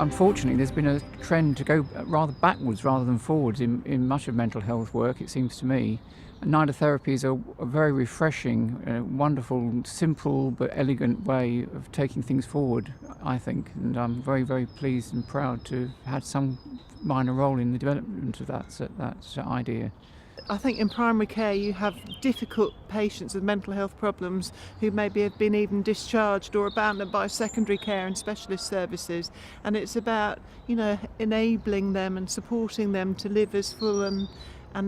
unfortunately, there's been a trend to go rather backwards rather than forwards in much of mental health work, it seems to me. And Nidotherapy is a very refreshing, wonderful, simple but elegant way of taking things forward, I think. And I'm very, very pleased and proud to have had some minor role in the development of that idea. I think in primary care you have difficult patients with mental health problems who maybe have been even discharged or abandoned by secondary care and specialist services, and it's about, enabling them and supporting them to live as full and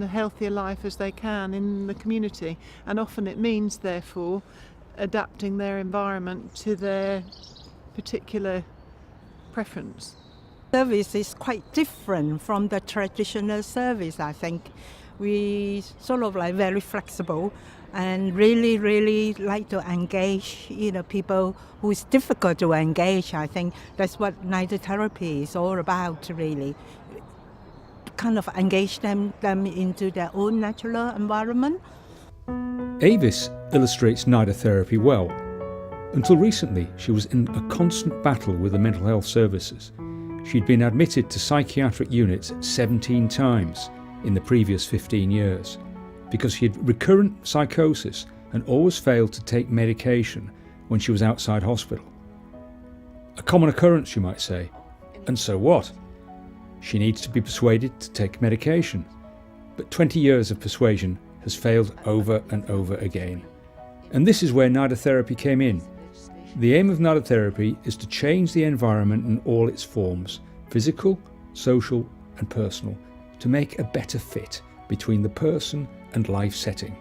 a healthier life as they can in the community. And often it means, therefore, adapting their environment to their particular preference. Service is quite different from the traditional service, I think. We sort of like very flexible and really like to engage, people who is difficult to engage. I think that's what Nidotherapy is all about, really. Kind of engage them into their own natural environment. Avis illustrates Nidotherapy well. Until recently, she was in a constant battle with the mental health services. She'd been admitted to psychiatric units 17 times in the previous 15 years because she had recurrent psychosis and always failed to take medication when she was outside hospital. A common occurrence, you might say. And so what? She needs to be persuaded to take medication. But 20 years of persuasion has failed over and over again. And this is where Nidotherapy came in. The aim of Nidotherapy is to change the environment in all its forms, physical, social and personal, to make a better fit between the person and life setting.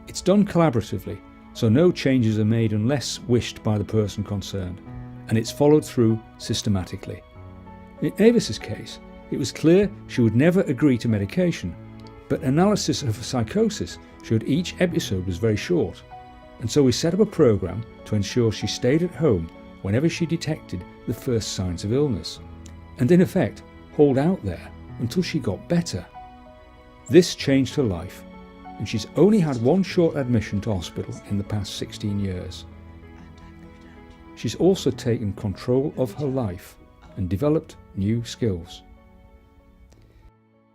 It's done collaboratively, so no changes are made unless wished by the person concerned, and it's followed through systematically. In Avis's case, it was clear she would never agree to medication, but analysis of her psychosis showed each episode was very short, and so we set up a programme to ensure she stayed at home whenever she detected the first signs of illness, and in effect hold out there until she got better. This changed her life, and she's only had one short admission to hospital in the past 16 years. She's also taken control of her life and developed new skills.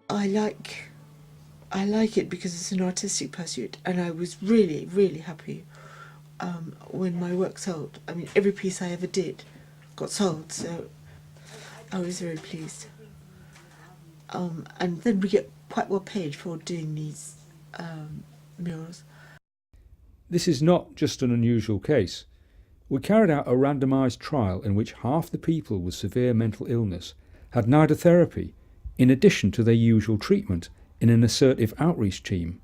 I like it because it's an artistic pursuit, and I was really happy when my work sold. I mean, every piece I ever did got sold, so I was very pleased. And then we get quite well paid for doing these murals. This is not just an unusual case. We carried out a randomised trial in which half the people with severe mental illness had Nidotherapy in addition to their usual treatment in an assertive outreach team.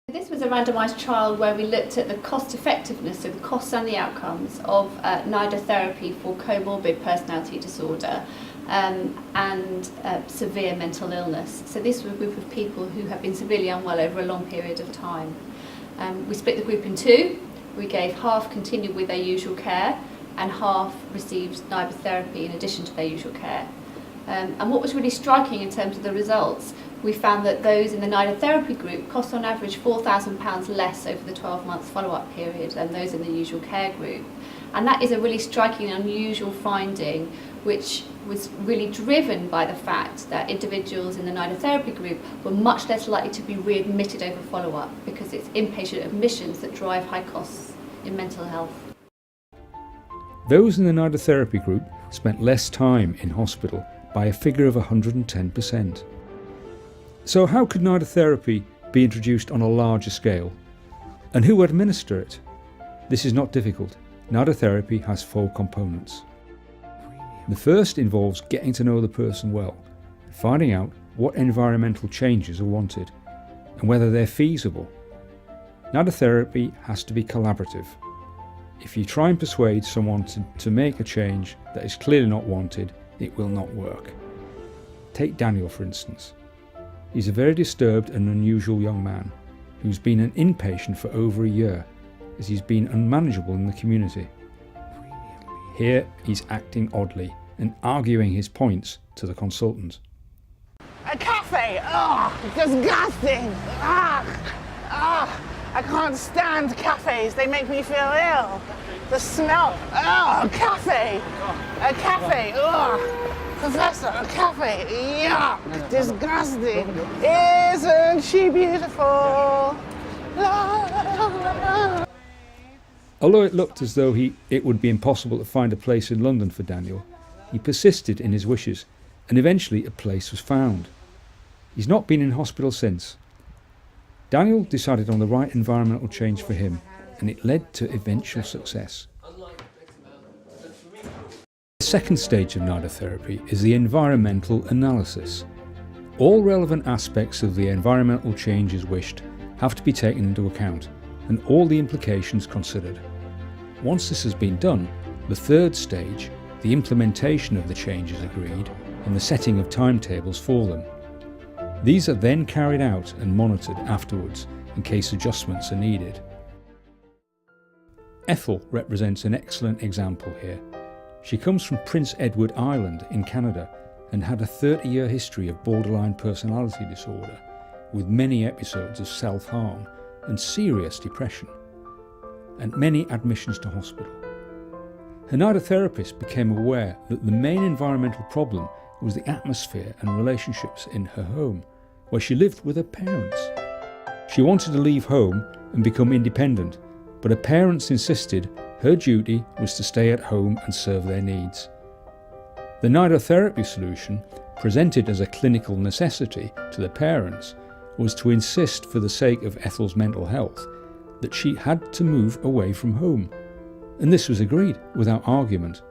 This was a randomised trial where we looked at the cost effectiveness, so the costs and the outcomes of Nidotherapy for comorbid personality disorder and severe mental illness. So this was a group of people who have been severely unwell over a long period of time. We split the group in two. We gave half continued with their usual care and half received Nidotherapy in addition to their usual care. And what was really striking in terms of the results, we found that those in the Nidotherapy group cost on average £4,000 less over the 12 months follow-up period than those in the usual care group. And that is a really striking and unusual finding, which was really driven by the fact that individuals in the Nidotherapy group were much less likely to be readmitted over follow-up, because it's inpatient admissions that drive high costs in mental health. Those in the Nidotherapy group spent less time in hospital by a figure of 110%. So how could Nidotherapy be introduced on a larger scale? And who would administer it? This is not difficult. Nidotherapy has 4 components. The first involves getting to know the person well, finding out what environmental changes are wanted and whether they're feasible. Nidotherapy has to be collaborative. If you try and persuade someone to make a change that is clearly not wanted, it will not work. Take Daniel, for instance. He's a very disturbed and unusual young man who's been an inpatient for over a year as he's been unmanageable in the community. Here he's acting oddly and arguing his points to the consultant. A cafe! Oh, disgusting! I can't stand cafes. They make me feel ill. The smell. Oh, cafe! A cafe. Ugh. Professor, a cafe. Yuck. Disgusting. Isn't she beautiful? La, la, la, la. Although it looked as though it would be impossible to find a place in London for Daniel, he persisted in his wishes, and eventually a place was found. He's not been in hospital since. Daniel decided on the right environmental change for him, and it led to eventual success. The second stage of Nidotherapy is the environmental analysis. All relevant aspects of the environmental changes wished have to be taken into account, and all the implications considered. Once this has been done, the third stage, the implementation of the changes agreed, and the setting of timetables for them. These are then carried out and monitored afterwards in case adjustments are needed. Ethel represents an excellent example here. She comes from Prince Edward Island in Canada and had a 30-year history of borderline personality disorder, with many episodes of self-harm and serious depression, and many admissions to hospital. Her nidotherapist became aware that the main environmental problem was the atmosphere and relationships in her home, where she lived with her parents. She wanted to leave home and become independent, but her parents insisted her duty was to stay at home and serve their needs. The nidotherapy solution, presented as a clinical necessity to the parents, was to insist, for the sake of Ethel's mental health, that she had to move away from home, and this was agreed without argument.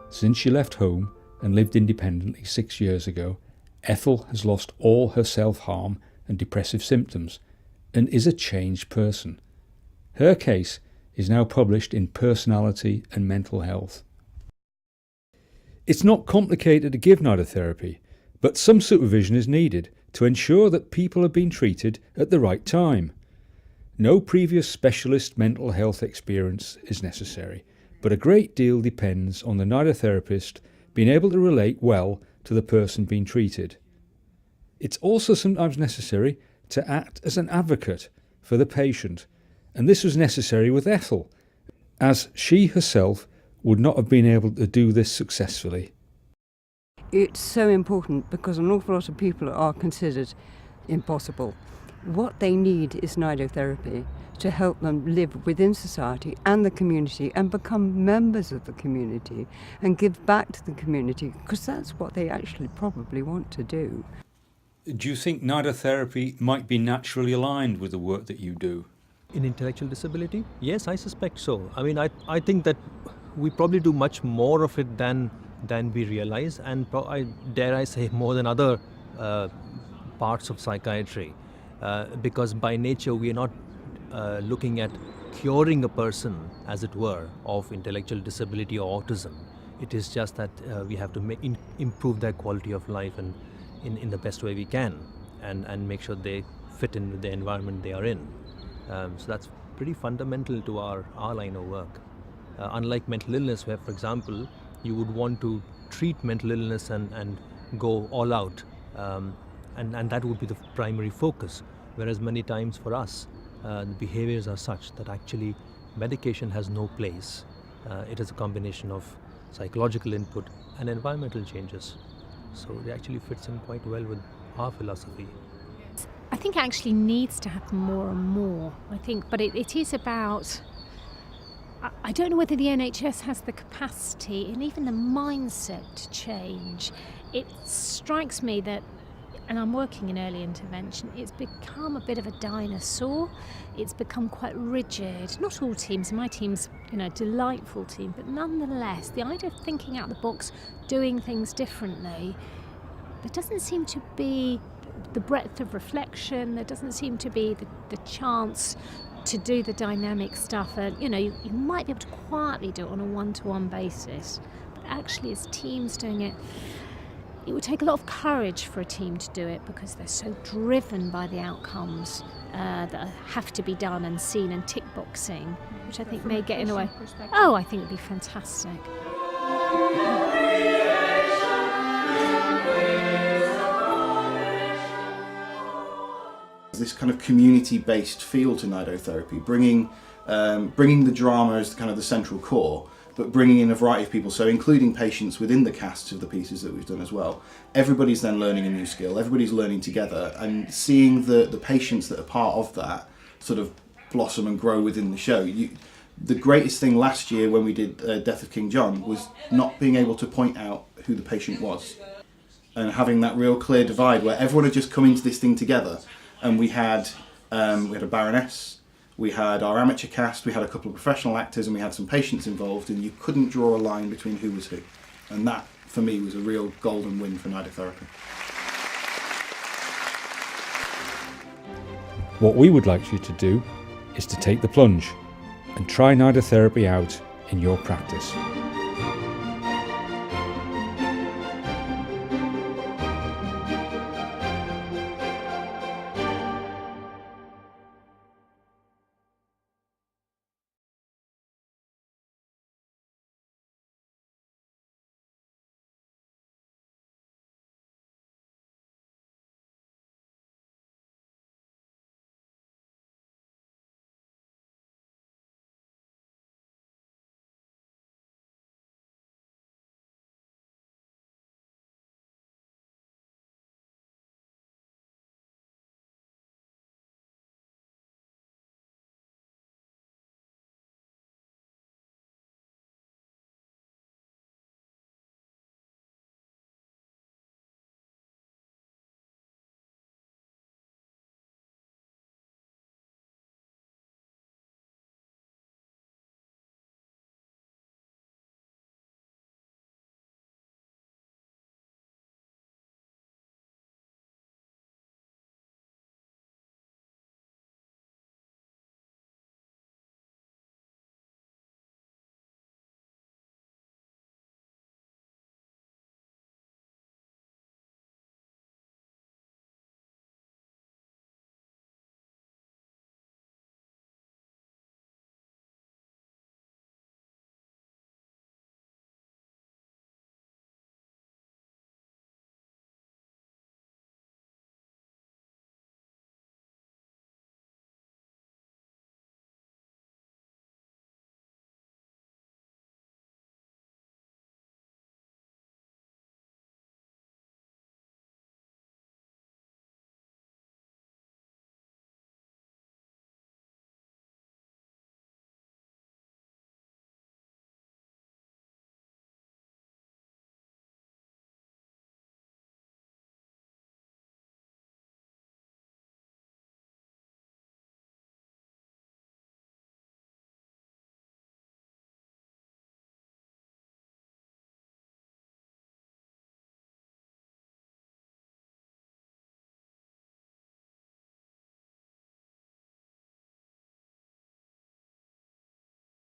Since she left home and lived independently 6 years ago, Ethel has lost all her self-harm and depressive symptoms and is a changed person. Her case is now published in Personality and Mental Health. It's not complicated to give nidotherapy, but some supervision is needed to ensure that people are being treated at the right time. No previous specialist mental health experience is necessary, but a great deal depends on the nidotherapist being able to relate well to the person being treated. It's also sometimes necessary to act as an advocate for the patient, and this was necessary with Ethel, as she herself would not have been able to do this successfully. It's so important because an awful lot of people are considered impossible. What they need is nidotherapy to help them live within society and the community and become members of the community and give back to the community, because that's what they actually probably want to do. Do you think nidotherapy might be naturally aligned with the work that you do? In intellectual disability? Yes, I suspect so. I mean, I think that we probably do much more of it than we realize, and dare I say more than other parts of psychiatry, because by nature we are not looking at curing a person, as it were, of intellectual disability or autism. It is just that we have to improve their quality of life and in the best way we can, and make sure they fit in with the environment they are in. So that's pretty fundamental to our line of work. Unlike mental illness, where, for example, you would want to treat mental illness and go all out, and that would be the primary focus. Whereas many times for us, the behaviors are such that actually medication has no place. It is a combination of psychological input and environmental changes. So it actually fits in quite well with our philosophy. I think it actually needs to happen more and more, but it is about, I don't know whether the NHS has the capacity and even the mindset to change. It strikes me that, and I'm working in early intervention, it's become a bit of a dinosaur. It's become quite rigid. Not all teams, my team's a delightful team, but nonetheless, the idea of thinking out the box, doing things differently, there doesn't seem to be the breadth of reflection, there doesn't seem to be the chance to do the dynamic stuff. You might be able to quietly do it on a one-to-one basis, but actually as teams doing it, it would take a lot of courage for a team to do it because they're so driven by the outcomes that have to be done and seen, and tick boxing, which I think may get in the way. Oh, I think it'd be fantastic. This kind of community-based feel to nidotherapy, bringing the drama as kind of the central core, but bringing in a variety of people, so including patients within the casts of the pieces that we've done as well. Everybody's then learning a new skill, everybody's learning together, and seeing the patients that are part of that sort of blossom and grow within the show. The greatest thing last year when we did Death of King John was not being able to point out who the patient was, and having that real clear divide where everyone had just come into this thing together, and we had a Baroness, we had our amateur cast, we had a couple of professional actors, and we had some patients involved, and you couldn't draw a line between who was who. And that, for me, was a real golden win for Nidotherapy. What we would like you to do is to take the plunge and try Nidotherapy out in your practice.